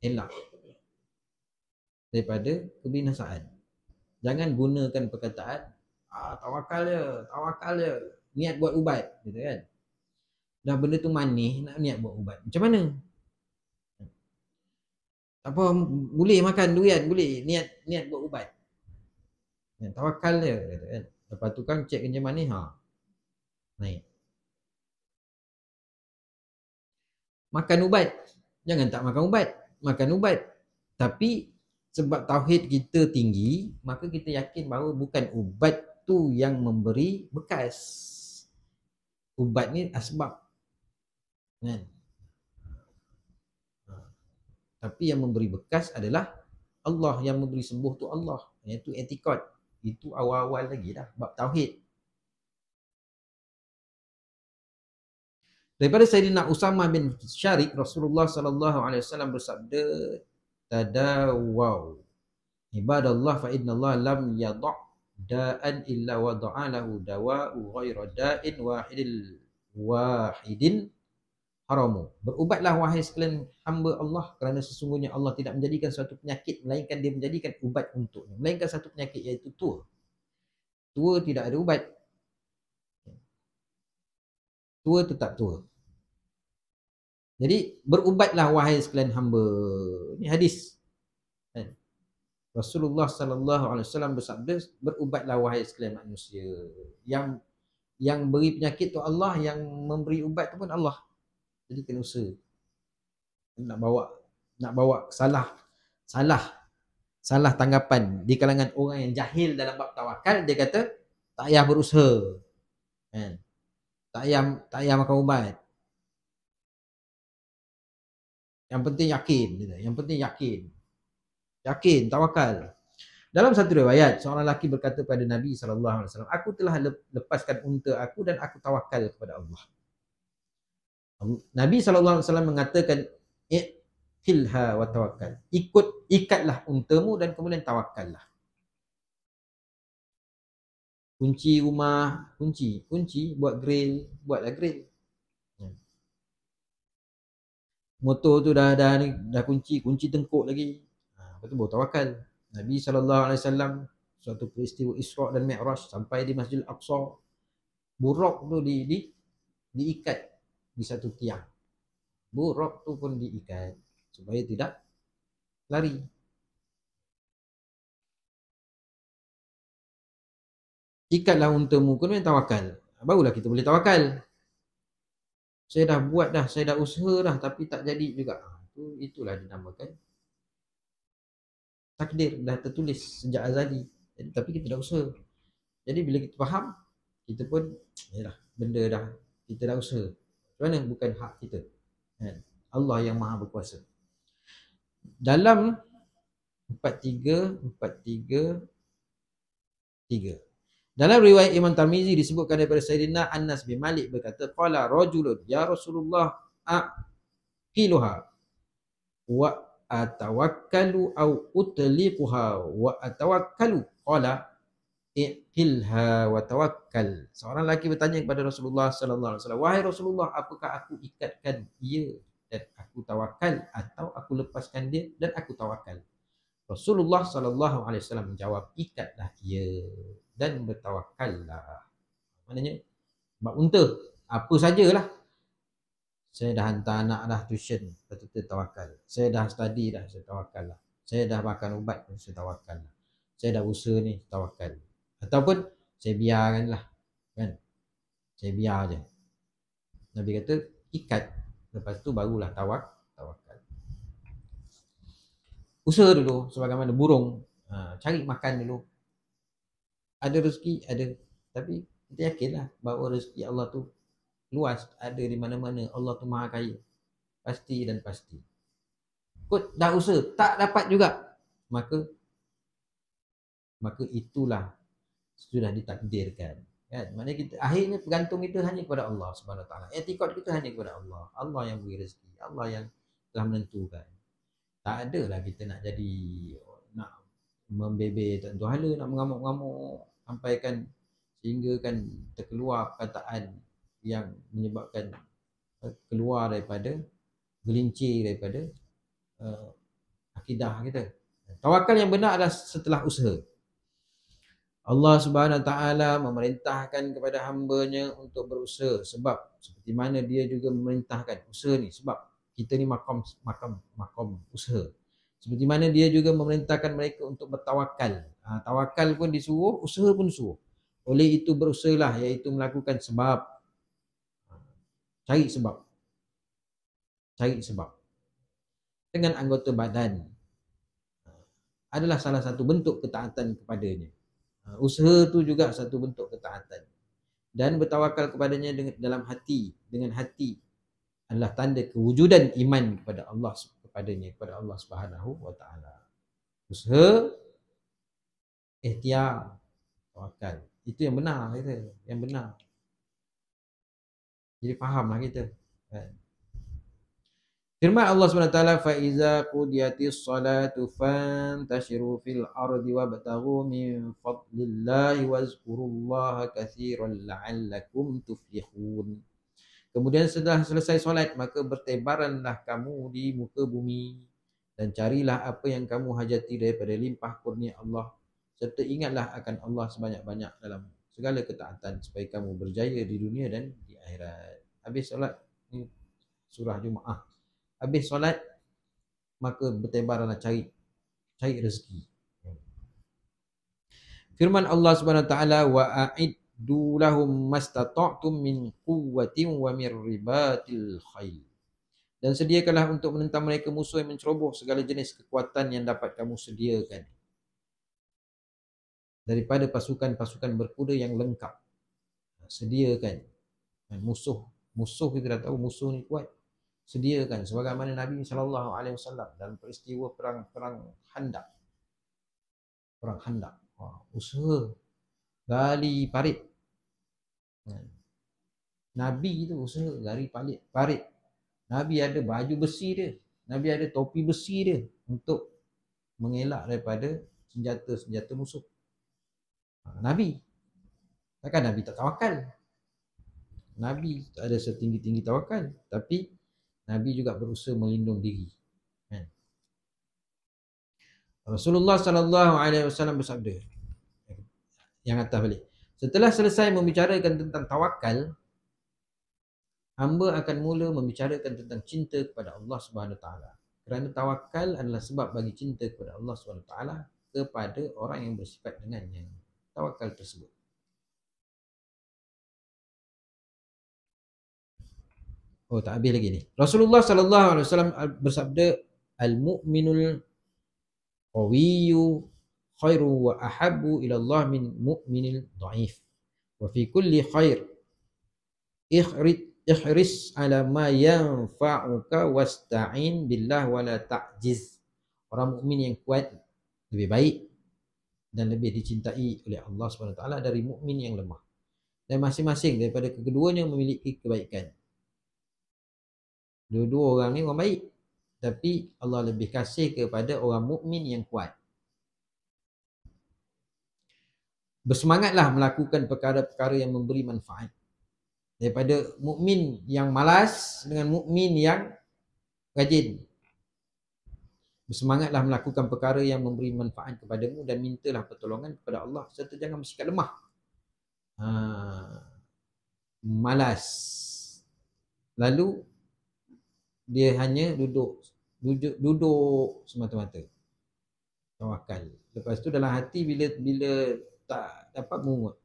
Speaker 1: elak daripada kebinasaan. Jangan gunakan perkataan tawakal je, niat buat ubat, gitu kan. Dah benda tu manis, nak niat buat ubat. Macam mana? Apa boleh makan durian, boleh niat buat ubat. Tawakal je, gitu kan. Lepas tu kan cek kencing manis, naik. Makan ubat, jangan tak makan ubat, makan ubat. Tapi sebab tauhid kita tinggi, maka kita yakin bahawa bukan ubat tu yang memberi bekas. Ubat ni asbab, kan? Tapi yang memberi bekas adalah Allah, yang memberi sembuh tu Allah. Iaitu etikad. Itu awal-awal lagi dah bab tauhid. Daripada Sayyidina Usamah bin Syarik, Rasulullah sallallahu alaihi wasallam bersabda, tadawaw ibadallah fa inna Allah lam yada' da'an illa wada'a lahu dawa'u ghaira da'in wahidin haramu. Berubatlah wahai sekalian hamba Allah, kerana sesungguhnya Allah tidak menjadikan suatu penyakit melainkan dia menjadikan ubat untuknya. Melainkan satu penyakit, iaitu tua. Tua tidak ada ubat. Tua tetap tua. Jadi berubatlah wahai sekalian hamba. Ini hadis. Rasulullah sallallahu alaihi wasallam bersabda, berubatlah wahai sekalian manusia. Yang beri penyakit tu Allah, yang memberi ubat tu pun Allah. Jadi kena usaha. Nak bawa salah tanggapan di kalangan orang yang jahil dalam bab tawakal. Dia kata tak payah berusaha, kan? Tak payah makan ubat. Yang penting yakin, yang penting yakin tawakal. Dalam satu riwayat, seorang lelaki berkata pada Nabi SAW, aku telah lepaskan unta aku dan aku tawakal kepada Allah. Nabi SAW mengatakan, iqilha wa tawakkal. Ikatlah untamu dan kemudian tawakallah. Kunci rumah, kunci buat grill, buatlah grill. Motor tu dah kunci tengkuk lagi. Lepas tu baru tawakal. Nabi SAW suatu peristiwa Isra' dan Mi'raj, sampai di Masjid Al-Aqsa, buruk tu diikat di satu tiang. Buruk tu pun diikat supaya tidak lari. Ikatlah untamu, kemudian tawakal. Barulah kita boleh tawakal. Saya dah buat dah, saya dah usaha dah, tapi tak jadi juga. Itulah dinamakan takdir, dah tertulis sejak azali. Tapi kita dah usaha. Jadi bila kita faham, kita pun yalah, benda dah kita dah usaha. Kerana bukan hak kita, kan? Allah yang maha berkuasa. Dalam 43. Dalam riwayat Imam Tirmizi disebutkan daripada Sayyidina Anas bin Malik berkata, qala rajulun ya Rasulullah aqiluha wa atawakkalu au utliquha wa atawakkalu, qala iqilha wa tawakkal. Seorang lelaki bertanya kepada Rasulullah sallallahu alaihi wasallam, wahai Rasulullah, apakah aku ikatkan ia dan aku tawakal, atau aku lepaskan dia dan aku tawakal? Rasulullah sallallahu alaihi wasallam menjawab, ikatlah ia. dan bertawakallah. Maknanya bab unta, apa sajalah. Saya dah hantar anak dah tuition, betul-betul tawakal. Saya dah study dah, saya tawakal lah. Saya dah makan ubat pun saya tawakal lah. Saya dah usaha ni, tawakal. Ataupun saya biarkan lah, kan? Saya biar je. Nabi kata ikat, lepas tu barulah tawakal. Usaha dulu sebagaimana burung, cari makan dulu. Ada rezeki, ada. Tapi kita yakinlah bahawa rezeki Allah tu luas, ada di mana-mana. Allah tu maha kaya. Pasti dan pasti. Kut dah usaha, tak dapat juga. Maka itulah sudah ditakdirkan. Kan? Maknanya kita akhirnya bergantung kita hanya kepada Allah Subhanahu Wa Taala. Etikad kita hanya kepada Allah. Allah yang beri rezeki, Allah yang telah menentukan. Tak adalah kita nak jadi, nak membebel tak tentu hala, nak mengamuk-ngamuk sampai kan sehingga kan terkeluar perkataan yang menyebabkan keluar daripada, gelincir daripada akidah kita. Tawakal yang benar adalah setelah usaha. Allah Subhanahu Wa Taala memerintahkan kepada hamba-Nya untuk berusaha, sebab seperti mana dia juga memerintahkan usaha ni, sebab kita ni makam usaha. Seperti mana dia juga memerintahkan mereka untuk bertawakal. Tawakal pun disuruh, usaha pun disuruh. Oleh itu berusahalah, iaitu melakukan sebab. Cari sebab. Cari sebab. Dengan anggota badan adalah salah satu bentuk ketaatan kepadanya. Usaha tu juga satu bentuk ketaatan. Dan bertawakal kepadanya dalam hati, dengan hati adalah tanda kewujudan iman kepada Allah, kepada Allah Subhanahu Wa Taala. Usaha, ikhtiar, tawakal. Itu yang benar kita, yang benar. Jadi fahamlah kita. Firman Allah SWT, فَإِذَا قُضِيَتِ الصَّلَاةُ فَانْتَشِرُوا فِي الْأَرْضِ وَابْتَغُوا مِنْ فَضْلِ اللَّهِ وَاذْكُرُوا اللَّهَ كَثِيرًا لَعَلَّكُمْ تُفْلِحُونَ. Kemudian setelah selesai solat, maka bertebaranlah kamu di muka bumi dan carilah apa yang kamu hajati daripada limpah kurnia Allah, serta ingatlah akan Allah sebanyak-banyak dalam segala ketaatan, supaya kamu berjaya di dunia dan di akhirat. Habis solat ni surah Jumaah. Habis solat, maka bertebaranlah cari rezeki. Firman Allah Subhanahu Wa Taala, wa a'iddu lahum mastata'tum min quwwatin wa min ribatil khail. Dan sediakanlah untuk menentang mereka musuh yang menceroboh segala jenis kekuatan yang dapat kamu sediakan, daripada pasukan-pasukan berkuda yang lengkap. Sediakan. Musuh kita dah tahu musuh ni kuat. Sediakan, sebagaimana Nabi SAW dalam peristiwa perang Khandaq. Usaha gali parit. Nabi itu usaha gali parit. Nabi ada baju besi dia, Nabi ada topi besi dia untuk mengelak daripada senjata musuh. Nabi, takkan Nabi tak tawakal? Nabi tak ada setinggi-tinggi tawakal, tapi Nabi juga berusaha melindung diri. Rasulullah SAW bersabda, yang atas balik, setelah selesai membicarakan tentang tawakal, hamba akan mula membicarakan tentang cinta kepada Allah Subhanahu Wa Taala. Kerana tawakal adalah sebab bagi cinta kepada Allah Subhanahu Wa Taala kepada orang yang bersifat dengannya. Tawakal tersebut. Oh, tak habis lagi ni. Rasulullah SAW bersabda, al-mu'minul qawiyyu khairu wa ahabbu ila Allah min mu'minil dha'if. Wa fi kulli khair ihris ala ma yanfa'uka wasta'in billah wa la ta'jiz. Orang mukmin yang kuat lebih baik dan lebih dicintai oleh Allah SWT dari mukmin yang lemah. Dan masing-masing daripada keduanya memiliki kebaikan. Dua-dua orang ni orang baik, tapi Allah lebih kasih kepada orang mukmin yang kuat. Bersemangatlah melakukan perkara-perkara yang memberi manfaat, daripada mukmin yang malas dengan mukmin yang rajin. Bersemangatlah melakukan perkara yang memberi manfaat kepadamu dan mintalah pertolongan kepada Allah serta jangan bersikap lemah. Malas. Lalu dia hanya duduk semata-mata. Tawakal. Lepas tu dalam hati bila tak dapat menguat,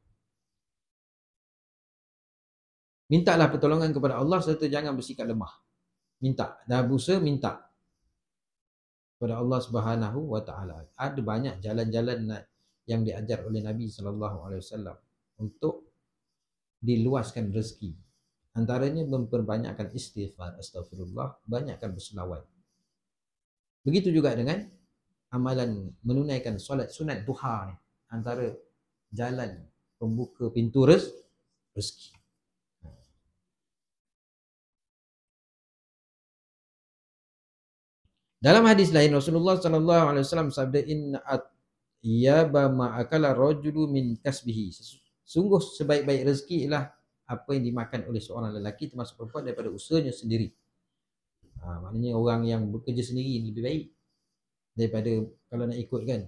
Speaker 1: mintalah pertolongan kepada Allah serta jangan bersikap lemah. Minta. Dah berusaha, minta kepada Allah Subhanahu wa taala. Ada banyak jalan-jalan yang diajar oleh Nabi sallallahu alaihi wasallam untuk diluaskan rezeki. Antaranya memperbanyakkan istighfar, astagfirullah, banyakkan berselawat. Begitu juga dengan amalan menunaikan solat sunat duha ni, antara jalan pembuka pintu rezeki. Dalam hadis lain Rasulullah sallallahu alaihi wasallam sabda, inna atyaba ma akala rajulu min kasbihi. Sungguh sebaik-baik rezeki ialah apa yang dimakan oleh seorang lelaki termasuk perempuan daripada usahanya sendiri. Maknanya orang yang bekerja sendiri lebih baik daripada kalau nak ikut kan.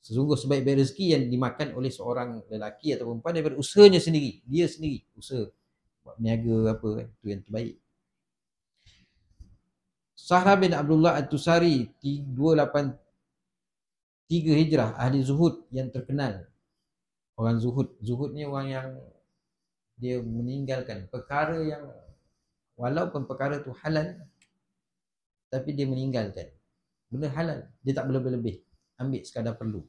Speaker 1: Sesungguh sebaik-baik rezeki yang dimakan oleh seorang lelaki atau perempuan daripada usahanya sendiri. Dia sendiri usaha buat niaga apa kan, itu yang terbaik. Sahra bin Abdullah At-Tusari 283 Hijrah, ahli zuhud yang terkenal. Orang zuhud. Zuhud ni orang yang dia meninggalkan perkara yang walaupun perkara tu halal tapi dia meninggalkan. Benda halal dia tak berlebih-lebih, ambil sekadar perlu.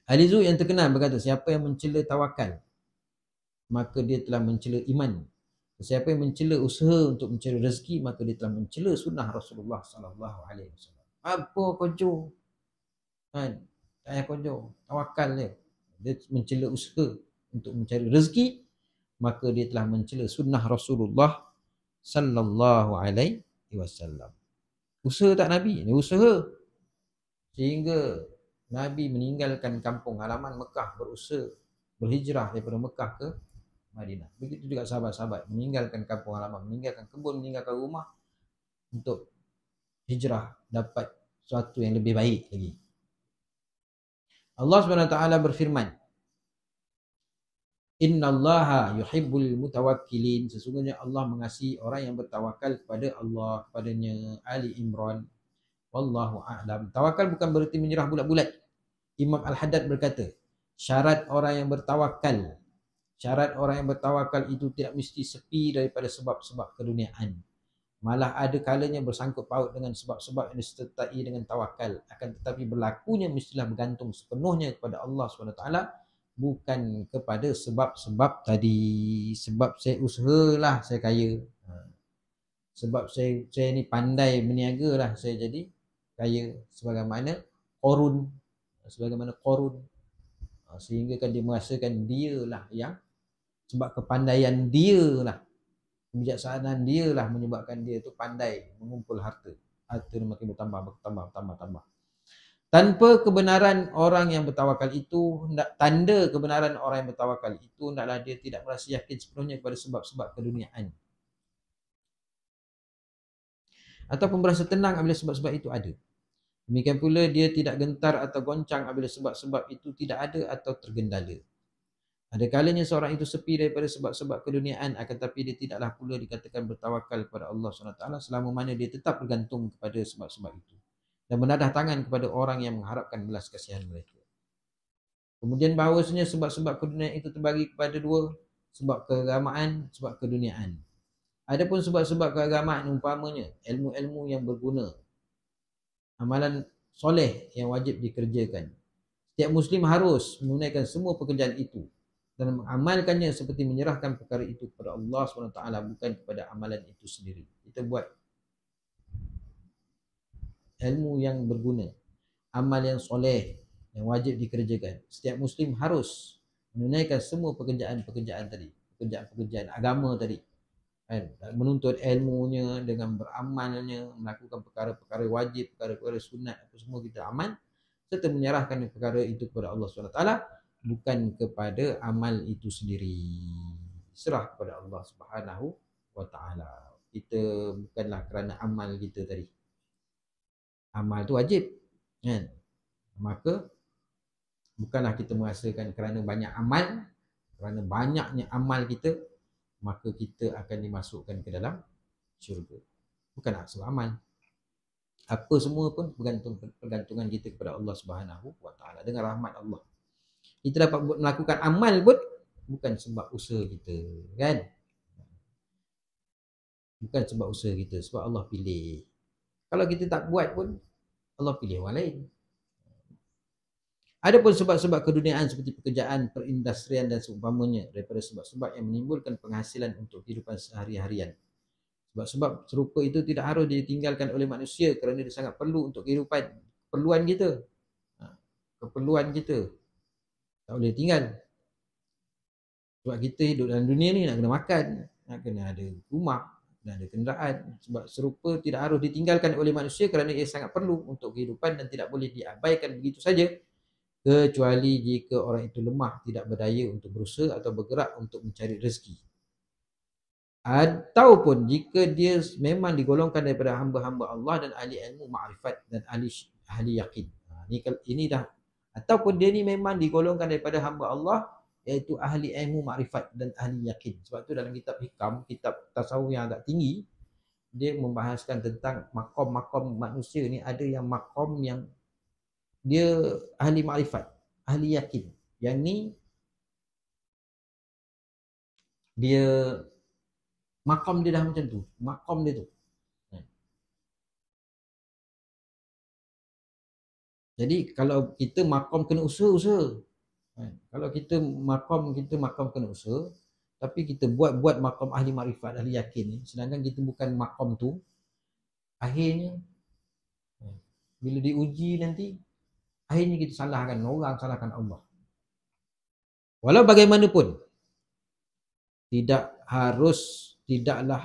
Speaker 1: Ahli zuhud yang terkenal berkata, siapa yang mencela tawakal maka dia telah mencela iman. Siapa yang mencela usaha untuk mencari rezeki maka dia telah mencela sunnah Rasulullah sallallahu alaihi wasallam. Apa kojo? Kan? Tak payah kojo, tawakal dia. Dia mencela usaha untuk mencari rezeki maka dia telah mencela sunnah Rasulullah sallallahu alaihi wasallam. Usaha tak Nabi, dia usaha sehingga Nabi meninggalkan kampung halaman Mekah, berusaha berhijrah daripada Mekah ke Madinah. Begitu juga sahabat-sahabat meninggalkan kampung halaman, meninggalkan kebun, meninggalkan rumah untuk hijrah dapat sesuatu yang lebih baik lagi. Allah SWT berfirman, innallaha yuhibbul mutawakkilin. Sesungguhnya Allah mengasihi orang yang bertawakal kepada Allah. Kepadanya. Ali Imran. Wallahu a'lam. Tawakal bukan berarti menyerah bulat-bulat. Imam Al-Haddad berkata, syarat orang yang bertawakal itu tidak mesti sepi daripada sebab-sebab keduniaan. Malah ada kalanya bersangkut paut dengan sebab-sebab yang disertai dengan tawakal. Akan tetapi berlakunya mestilah bergantung sepenuhnya kepada Allah SWT, bukan kepada sebab-sebab tadi. Sebab saya usahalah saya kaya. Sebab saya ni pandai berniaga lah saya jadi kaya. Sebagaimana Qarun. Sehingga kan dia merasakan dia lah yang, sebab kepandaian dia lah, kebijaksanaan dia lah menyebabkan dia tu pandai mengumpul harta. Harta makin bertambah. Tanpa kebenaran orang yang bertawakal itu, tanda kebenaran orang yang bertawakal itu hendaklah dia tidak merasa yakin sepenuhnya kepada sebab-sebab keduniaan, ataupun merasa tenang apabila sebab-sebab itu ada. Demikian pula dia tidak gentar atau goncang apabila sebab-sebab itu tidak ada atau tergendala. Ada kalanya seorang itu sepi daripada sebab-sebab keduniaan, akan tetapi dia tidaklah pula dikatakan bertawakal kepada Allah SWT selama mana dia tetap bergantung kepada sebab-sebab itu dan menadah tangan kepada orang yang mengharapkan belas kasihan mereka. Kemudian bahawasanya sebab-sebab keduniaan itu terbagi kepada dua, sebab keagamaan, sebab keduniaan. Adapun sebab-sebab keagamaan umpamanya ilmu-ilmu yang berguna, amalan soleh yang wajib dikerjakan. Setiap Muslim harus menunaikan semua pekerjaan itu dan mengamalkannya seperti menyerahkan perkara itu kepada Allah SWT, bukan kepada amalan itu sendiri. Kita buat ilmu yang berguna, amal yang soleh yang wajib dikerjakan. Setiap Muslim harus menunaikan semua pekerjaan-pekerjaan tadi, pekerjaan-pekerjaan agama tadi, menuntut ilmunya dengan beramalnya, melakukan perkara-perkara wajib, perkara-perkara sunat, apa semua kita amal, serta menyerahkan perkara itu kepada Allah SWT, bukan kepada amal itu sendiri. Serah kepada Allah Subhanahu wa taala. Kita bukanlah kerana amal kita tadi. Amal tu wajib, kan? Maka bukanlah kita merasakan kerana banyak amal, kerana banyaknya amal kita, maka kita akan dimasukkan ke dalam syurga. Bukan sebab amal. Apa semua pun pergantungan kita kepada Allah Subhanahu wa taala, dengan rahmat Allah. Kita dapat melakukan amal pun bukan sebab usaha kita, kan? Bukan sebab usaha kita, sebab Allah pilih. Kalau kita tak buat pun, Allah pilih orang lain. Ada pun sebab-sebab keduniaan seperti pekerjaan, perindustrian dan seumpamanya daripada sebab-sebab yang menimbulkan penghasilan untuk kehidupan sehari-harian. Sebab-sebab serupa itu tidak harus ditinggalkan oleh manusia kerana dia sangat perlu untuk kehidupan. Keperluan kita. Keperluan kita. Tak boleh tinggal. Sebab kita hidup dalam dunia ni nak kena makan, nak kena ada rumah, nak ada kenderaan. Sebab serupa tidak harus ditinggalkan oleh manusia kerana ia sangat perlu untuk kehidupan dan tidak boleh diabaikan begitu saja, kecuali jika orang itu lemah, tidak berdaya untuk berusaha atau bergerak untuk mencari rezeki. Ataupun jika dia memang digolongkan daripada hamba-hamba Allah dan ahli ilmu ma'rifat dan ahli yakin. Ini dah. Ataupun dia ni memang digolongkan daripada hamba Allah, iaitu ahli ilmu ma'rifat dan ahli yakin. Sebab tu dalam kitab hikam, kitab tasawuf yang agak tinggi, dia membahaskan tentang makom-makom manusia ni. Ada yang makom yang dia ahli ma'rifat, ahli yakin. Yang ni dia makom dia dah macam tu, makom dia tu. Jadi kalau kita makom kena usaha. Kalau kita makom kena usaha, tapi kita buat makom ahli ma'rifat, ahli yakin ni, sedangkan kita bukan makom tu, akhirnya bila diuji nanti, akhirnya kita salahkan orang, salahkan Allah. Walau bagaimanapun, tidaklah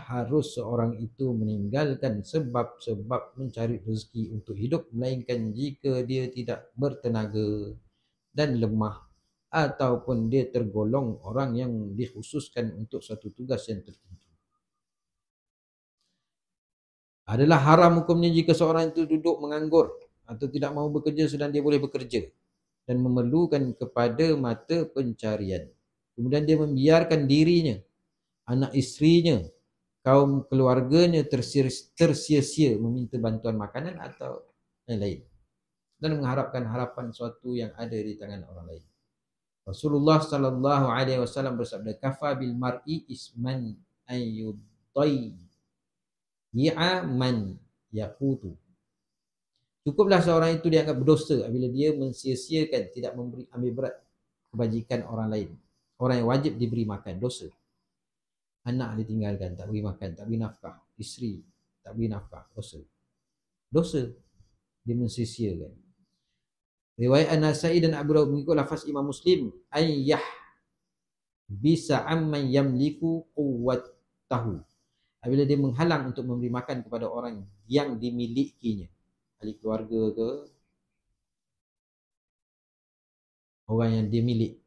Speaker 1: harus seorang itu meninggalkan sebab-sebab mencari rezeki untuk hidup, melainkan jika dia tidak bertenaga dan lemah, ataupun dia tergolong orang yang dikhususkan untuk satu tugas yang tertentu. Adalah haram hukumnya jika seorang itu duduk menganggur atau tidak mahu bekerja sedang dia boleh bekerja dan memerlukan kepada mata pencarian. Kemudian dia membiarkan dirinya, anak isterinya, kaum keluarganya tersia-sia meminta bantuan makanan atau lain-lain, dan mengharapkan harapan sesuatu yang ada di tangan orang lain. Rasulullah sallallahu alaihi wasallam bersabda, kafa bil mar'i isman ayyudai man yaqutu. Cukuplah seorang itu dianggap berdosa apabila dia mensia-siakan, tidak ambil berat kebajikan orang lain. Orang yang wajib diberi makan, dosa. Anak ditinggalkan, tak beri makan, tak beri nafkah. Isteri tak beri nafkah, dosa. Dosa. Dia mensia-siakan. Riwayat An-Nasa'i dan Abu Dawud mengikut lafaz Imam Muslim, ayyah bisa amman yamliku quwwatahu. Apabila dia menghalang untuk memberi makan kepada orang yang dimilikinya, ahli keluarga ke, orang yang dia milik.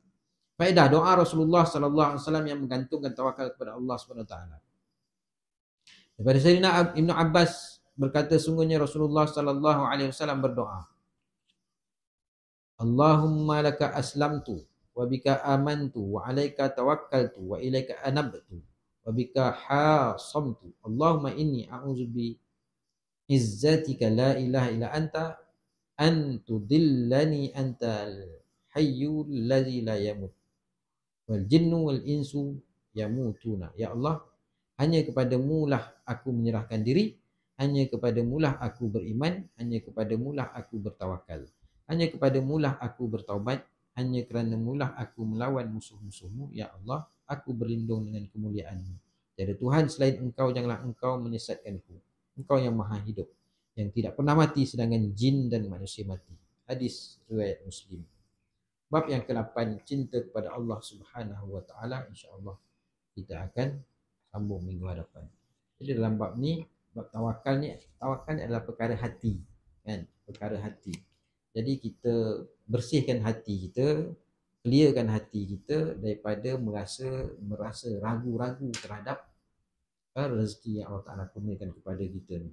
Speaker 1: Faedah doa Rasulullah sallallahu alaihi wasallam yang menggantungkan tawakal kepada Allah Subhanahu wa taala. Daripada Sayyidina Ibnu Abbas berkata, sungguhnya Rasulullah sallallahu alaihi wasallam berdoa, Allahumma laka aslamtu wa bika amantu wa alaika tawakkaltu wa ilaika anabtu wa bika hasamtu. Allahumma inni a'udzu bi izzatika la ilaha illa anta an tudillani antal hayyul ladzi la yamut wal jinnu wal insu yamutuna. Ya Allah, hanya kepadamu lah aku menyerahkan diri, hanya kepadamu lah aku beriman, hanya kepadamu lah aku bertawakal, hanya kepadamu lah aku bertaubat, hanya kerana-Mu lah aku melawan musuh-musuhmu. Ya Allah, aku berlindung dengan kemuliaan-Mu. Tiada Tuhan selain Engkau, janganlah Engkau menyesatkanku. Engkau yang maha hidup, yang tidak pernah mati, sedangkan jin dan manusia mati. Hadis riwayat Muslim. Bab yang ke-8, cinta kepada Allah Subhanahu wa taala. Insya-Allah kita akan sambung minggu hadapan. Jadi dalam bab ni, bab tawakal ni adalah perkara hati, kan? Perkara hati. Jadi kita bersihkan hati kita, clearkan hati kita daripada merasa ragu-ragu terhadap rezeki yang Allah Ta'ala kurniakan kepada kita ni.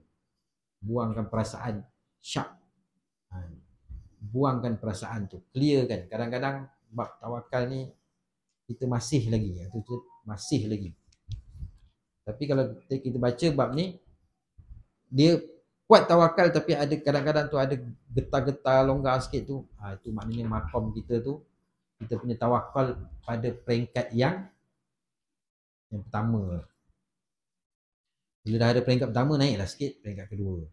Speaker 1: Buangkan perasaan syak. Buangkan perasaan tu, clearkan. Kadang-kadang bab tawakal ni kita masih lagi, masih lagi. Tapi kalau kita baca bab ni, dia kuat tawakal tapi ada kadang-kadang tu ada getar-getar longgar sikit tu, itu maknanya makom kita tu, kita punya tawakal pada peringkat yang pertama. Bila dah ada peringkat pertama, naiklah sikit peringkat kedua,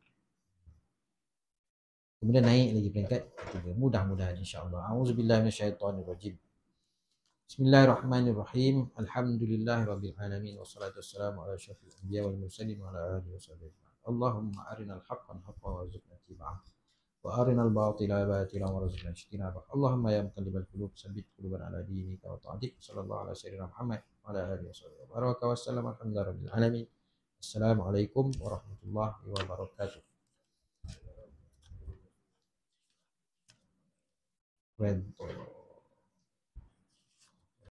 Speaker 1: kemudian naik lagi peringkat ketiga. Mudah-mudahan insya-Allah. Auzubillahi minasyaitonirrajim. Bismillahirrahmanirrahim. Alhamdulillahirabbil alamin wassalatu wassalamu ala asyrafil anbiya wal mursalin wa ala alihi wasallam. Allahumma arinal haqqan haqqan warzuqna ittiba'ah wa arinal batila batilan warzuqna ijtinabah. Allahumma ya muqallibal qulub tsabbit qulubana ala dinika wa ta'atik. Sallallahu ala sayyidina Muhammad wa ala alihi wasallam. Baraka wassalam. Alhamdulillahirabbil alamin. Assalamualaikum warahmatullahi wabarakatuh. Red.